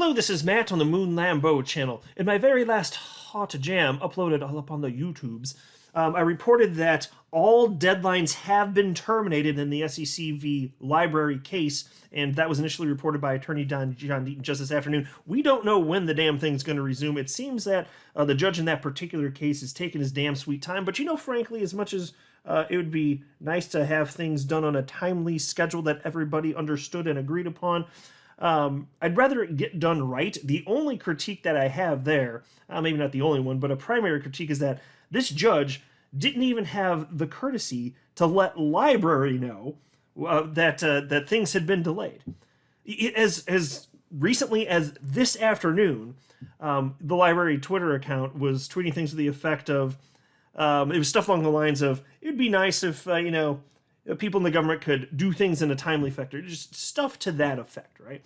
Hello, this is Matt on the Moon Lambo channel. In my very last hot jam uploaded all up on the YouTubes, I reported that all deadlines have been terminated in the SEC v. Library case, and that was initially reported by attorney John Deaton just this afternoon. We don't know when the damn thing's going to resume. It seems that the judge in that particular case is taking his damn sweet time, but frankly, as much as it would be nice to have things done on a timely schedule that everybody understood and agreed upon, I'd rather it get done right. The only critique that I have there, maybe not the only one, but a primary critique is that this judge didn't even have the courtesy to let library know that things had been delayed. As recently as this afternoon, the library Twitter account was tweeting things to the effect of, it was stuff along the lines of, it'd be nice if, people in the government could do things in a timely fashion, just stuff to that effect, right?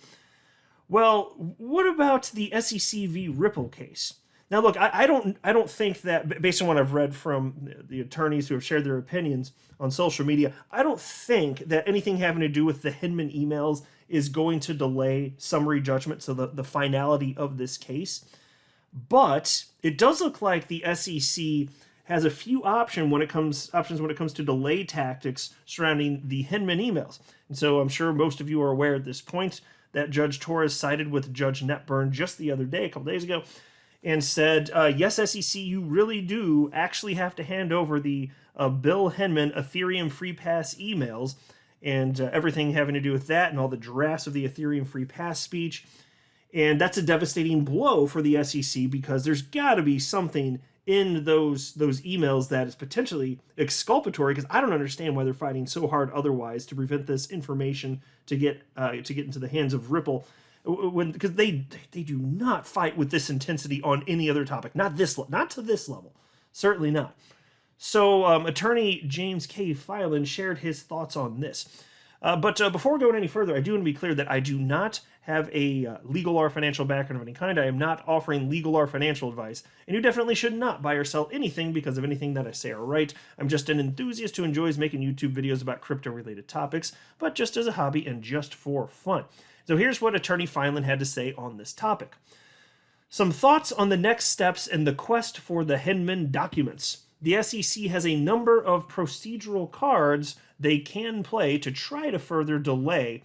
Well, what about the SEC v. Ripple case? Now, look, I don't think that, based on what I've read from the attorneys who have shared their opinions on social media, I don't think that anything having to do with the Hinman emails is going to delay summary judgment, so the finality of this case. But it does look like the SEC has a few options when it comes to delay tactics surrounding the Hinman emails. And so I'm sure most of you are aware at this point that Judge Torres sided with Judge Netburn just the other day, a couple days ago, and said, yes, SEC, you really do actually have to hand over the Bill Hinman Ethereum Free Pass emails and everything having to do with that and all the drafts of the Ethereum Free Pass speech. And that's a devastating blow for the SEC because there's got to be something in those emails that is potentially exculpatory, because I don't understand why they're fighting so hard otherwise to prevent this information to get into the hands of Ripple, because they do not fight with this intensity on any other topic, not to this level, certainly not. So attorney James K. Filan shared his thoughts on this. But before going any further, I do want to be clear that I do not have a legal or financial background of any kind. I am not offering legal or financial advice, and you definitely should not buy or sell anything because of anything that I say or write. I'm just an enthusiast who enjoys making YouTube videos about crypto-related topics, but just as a hobby and just for fun. So here's what attorney Filan had to say on this topic. Some thoughts on the next steps in the quest for the Hinman documents. The SEC has a number of procedural cards they can play to try to further delay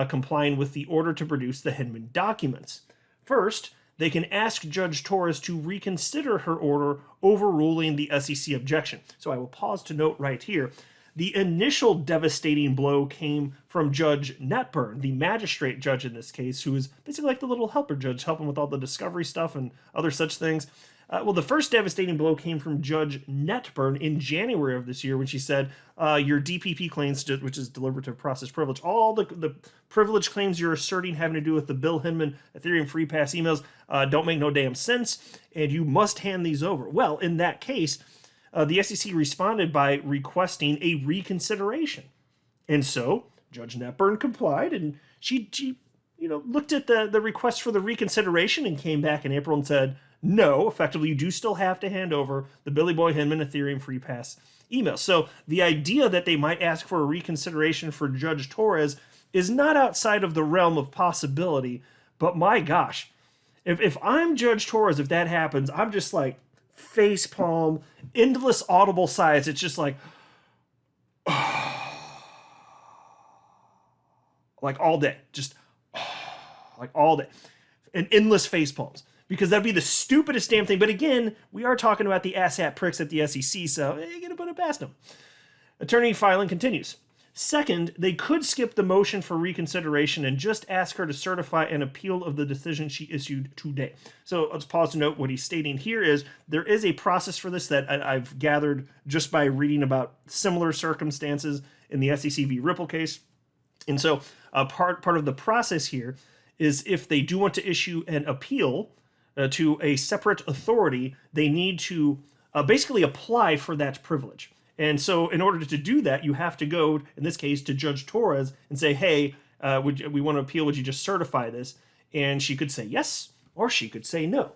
complying with the order to produce the Hinman documents. First, they can ask Judge Torres to reconsider her order overruling the SEC objection. So I will pause to note right here. The initial devastating blow came from Judge Netburn, the magistrate judge in this case, who is basically like the little helper judge, helping with all the discovery stuff and other such things. Well, the first devastating blow came from Judge Netburn in January of this year when she said, your DPP claims, which is deliberative process privilege, all the privilege claims you're asserting having to do with the Bill Hinman Ethereum Free Pass emails don't make no damn sense, and you must hand these over. Well, in that case, the SEC responded by requesting a reconsideration. And so Judge Netburn complied, and she looked at the request for the reconsideration and came back in April and said, no, effectively, you do still have to hand over the Billy Boy Hinman Ethereum Free Pass email. So the idea that they might ask for a reconsideration for Judge Torres is not outside of the realm of possibility. But my gosh, if I'm Judge Torres, if that happens, I'm just like face palm, endless audible sighs. It's just like, like all day, just like all day, and endless face palms. Because that'd be the stupidest damn thing. But again, we are talking about the asshat pricks at the SEC, so you gotta put it past them. Attorney Filan continues. Second, they could skip the motion for reconsideration and just ask her to certify an appeal of the decision she issued today. So let's pause to note what he's stating here is there is a process for this that I've gathered just by reading about similar circumstances in the SEC v. Ripple case. And so part of the process here is if they do want to issue an appeal to a separate authority, they need to basically apply for that privilege. And so in order to do that, you have to go, in this case, to Judge Torres and say, hey, we want to appeal, would you just certify this? And she could say yes, or she could say no.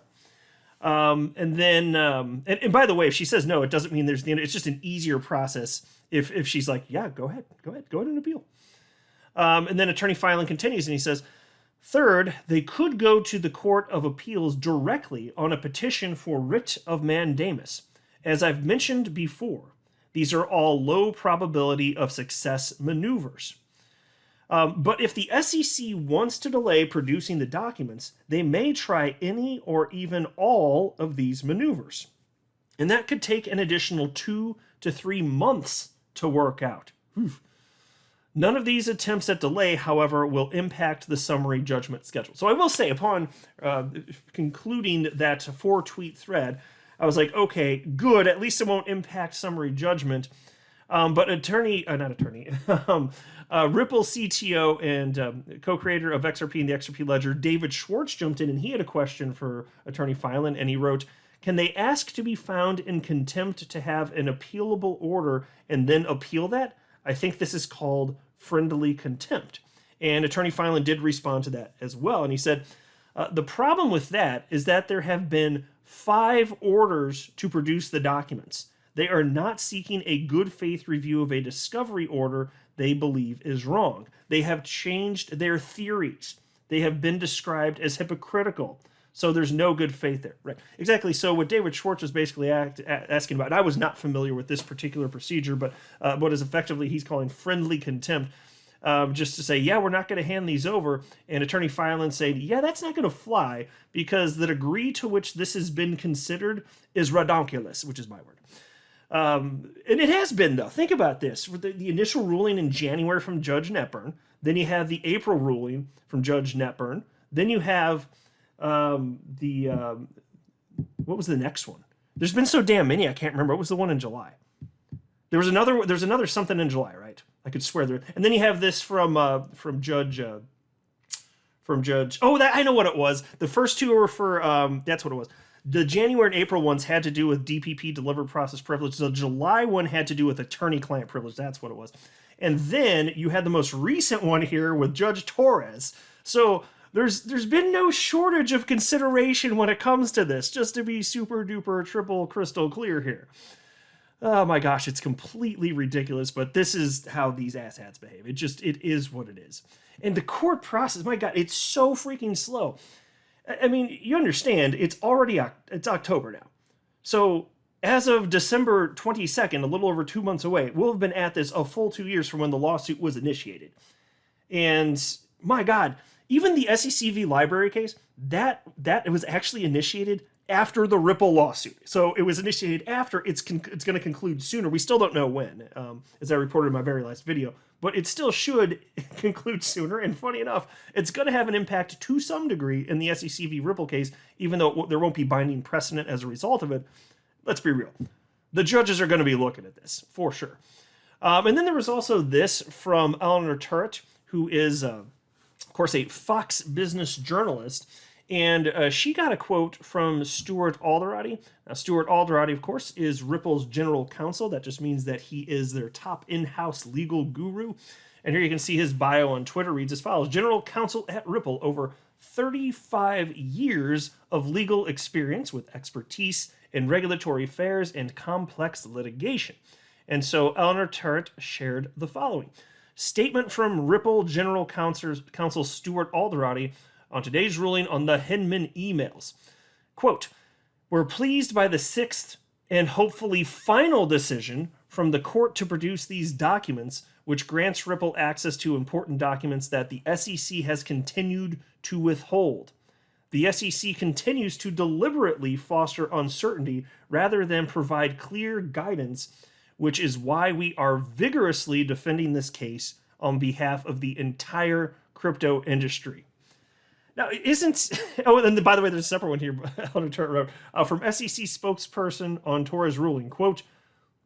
And by the way, if she says no, it doesn't mean there's the end. It's just an easier process if she's like, yeah, go ahead and appeal. And then Attorney Filan continues and he says, Third, they could go to the Court of Appeals directly on a petition for writ of mandamus. As I've mentioned before, these are all low probability of success maneuvers. But if the SEC wants to delay producing the documents, they may try any or even all of these maneuvers. And that could take an additional 2 to 3 months to work out. None of these attempts at delay, however, will impact the summary judgment schedule. So I will say, upon concluding that 4-tweet thread, I was like, okay, good, at least it won't impact summary judgment. But Ripple CTO and co-creator of XRP and the XRP Ledger, David Schwartz, jumped in, and he had a question for Attorney Filan, and he wrote, can they ask to be found in contempt to have an appealable order and then appeal that? I think this is called friendly contempt. And Attorney Filan did respond to that as well. And he said, the problem with that is that there have been 5 orders to produce the documents. They are not seeking a good faith review of a discovery order they believe is wrong. They have changed their theories. They have been described as hypocritical. So there's no good faith there. Right. Exactly. So what David Schwartz was basically asking about, and I was not familiar with this particular procedure, but what is effectively he's calling friendly contempt, just to say, yeah, we're not going to hand these over. And Attorney Filan saying, yeah, that's not going to fly because the degree to which this has been considered is redonkulous, which is my word. And it has been, though. Think about this. The initial ruling in January from Judge Netburn. Then you have the April ruling from Judge Netburn. Then you have what was the next one? There's been so damn many, I can't remember. What was the one in July? There's another something in July, right? I could swear there. And then you have this from Judge. Oh, that I know what it was. The first 2 were for that's what it was. The January and April ones had to do with DPP, delivered process privilege. The July one had to do with attorney-client privilege. That's what it was. And then you had the most recent one here with Judge Torres. So there's been no shortage of consideration when it comes to this, just to be super duper triple crystal clear here. Oh my gosh, it's completely ridiculous, but this is how these asshats behave. It is what it is. And the court process, my God, it's so freaking slow. I mean, you understand, it's October now. So as of December 22nd, a little over 2 months away, we'll have been at this a full 2 years from when the lawsuit was initiated. And my God, even the SEC v. Library case, that it was actually initiated after the Ripple lawsuit. So it was initiated after. It's going to conclude sooner. We still don't know when, as I reported in my very last video. But it still should conclude sooner. And funny enough, it's going to have an impact to some degree in the SEC v. Ripple case, even though there won't be binding precedent as a result of it. Let's be real. The judges are going to be looking at this, for sure. And then there was also this from Eleanor Turret, who is, of course, a Fox Business journalist. And she got a quote from Stuart Alderati. Now, Stuart Alderati, of course, is Ripple's general counsel. That just means that he is their top in-house legal guru. And here you can see his bio on Twitter reads as follows. General counsel at Ripple, over 35 years of legal experience with expertise in regulatory affairs and complex litigation. And so Eleanor Turret shared the following. Statement from Ripple General Counsel Stuart Alderati on today's ruling on the Hinman emails. Quote, we're pleased by the 6th and hopefully final decision from the court to produce these documents, which grants Ripple access to important documents that the SEC has continued to withhold. The SEC continues to deliberately foster uncertainty rather than provide clear guidance, which is why we are vigorously defending this case on behalf of the entire crypto industry. Now, oh, and by the way, there's a separate one here, from SEC spokesperson on Torres' ruling, quote,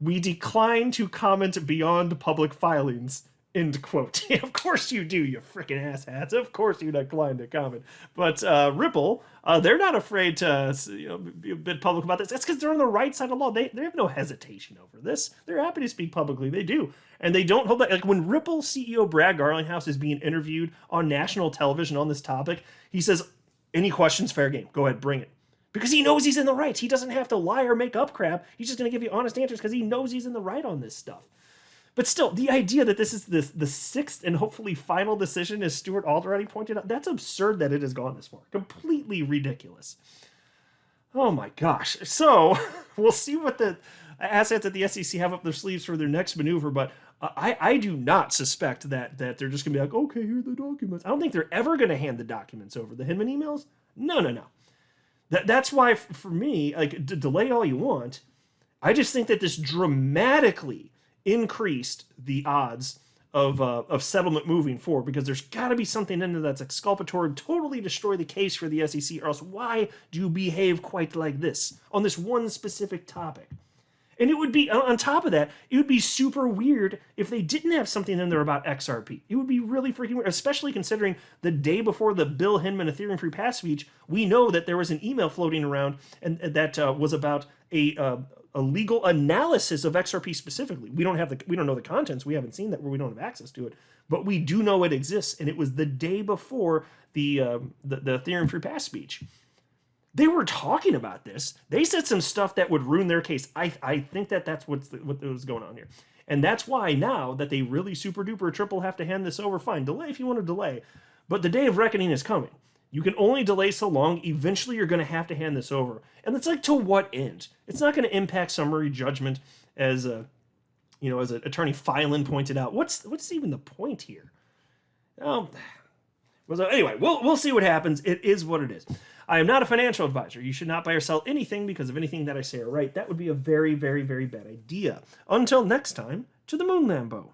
we decline to comment beyond public filings, end quote. Yeah, of course you do, you freaking asshats. Of course you decline to comment. But Ripple, they're not afraid to be a bit public about this. That's because they're on the right side of the law. They have no hesitation over this. They're happy to speak publicly. They do. And they don't hold back. Like when Ripple CEO Brad Garlinghouse is being interviewed on national television on this topic, he says, any questions, fair game. Go ahead, bring it. Because he knows he's in the right. He doesn't have to lie or make up crap. He's just going to give you honest answers because he knows he's in the right on this stuff. But still, the idea that this is the sixth and hopefully final decision, as Stuart already pointed out, that's absurd that it has gone this far. Completely ridiculous. Oh my gosh. So we'll see what the assets that the SEC have up their sleeves for their next maneuver, but I do not suspect that they're just going to be like, okay, here are the documents. I don't think they're ever going to hand the documents over. The Hinman emails? No. That's why, for me, like, delay all you want. I just think that this dramatically increased the odds of settlement moving forward, because there's got to be something in there that's exculpatory, totally destroy the case for the SEC, or else why do you behave quite like this on this one specific topic? And it would be, on top of that, it would be super weird if they didn't have something in there about XRP. It would be really freaking weird, especially considering the day before the Bill Hinman Ethereum Free Pass speech, we know that there was an email floating around and that was about a legal analysis of XRP specifically. We don't know the contents. We haven't seen that, where we don't have access to it, but we do know it exists. And it was the day before the Ethereum Free Pass speech. They were talking about this. They said some stuff that would ruin their case. I think that's what was going on here. And that's why now that they really super duper triple have to hand this over, fine, delay if you want to delay. But the day of reckoning is coming. You can only delay so long. Eventually you're going to have to hand this over. And it's like, to what end? It's not going to impact summary judgment, as as attorney Filan pointed out. What's even the point here? Anyway, we'll see what happens. It is what it is. I am not a financial advisor. You should not buy or sell anything because of anything that I say or write. That would be a very, very, very bad idea. Until next time, to the moon, Lambo.